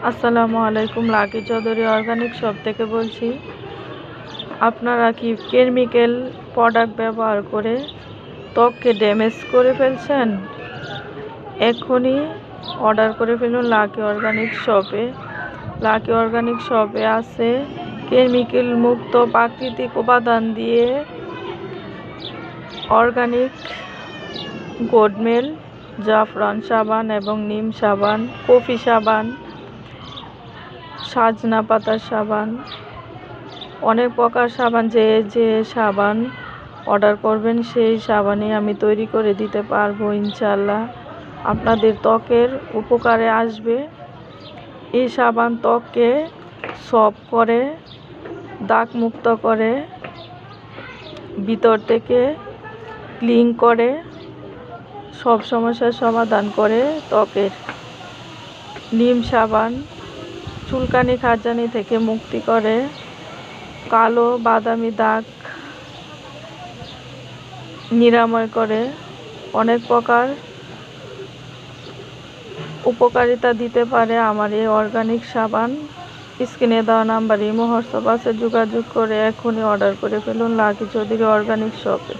আসসালামু আলাইকুম। Lucky Chowdhury organic shop থেকে বলছি। আপনারা কি কেমিক্যাল প্রোডাক্ট ব্যবহার করে ত্বককে ড্যামেজ করে ফেলছেন? এক্ষুনি অর্ডার করে ফেলুন লাকি অর্গানিক শপে। লাকি অর্গানিক শপে আছে কেমিক্যাল মুক্ত প্রাকৃতিক উপাদান দিয়ে অর্গানিক গোডমেল, জাফরান সাবান এবং নিম সাবান, কফি সাবান, সাজনা পাতার সাবান, অনেক প্রকার সাবান। যে সাবান অর্ডার করবেন সেই সাবানই আমি তৈরি করে দিতে পারবো ইনশাল্লাহ। আপনাদের ত্বকের উপকারে আসবে। এই সাবান ত্বককে সফট করে, দাগ মুক্ত করে, ভিতর থেকে ক্লিন করে, সব সমস্যার সমাধান করে ত্বকের। নিম সাবান চুলকানি খাঁজানি থেকে মুক্তি করে, কালো বাদামি দাগ নিরাময় করে, অনেক প্রকার উপকারিতা দিতে পারে আমার এই অর্গানিক সাবান। স্ক্রিনে দেওয়া নাম্বার ইমো হোয়াটসঅ্যাপ আছে, যোগাযোগ করে এখনই অর্ডার করে ফেলুন লাকি চৌধুরী অর্গানিক শপে।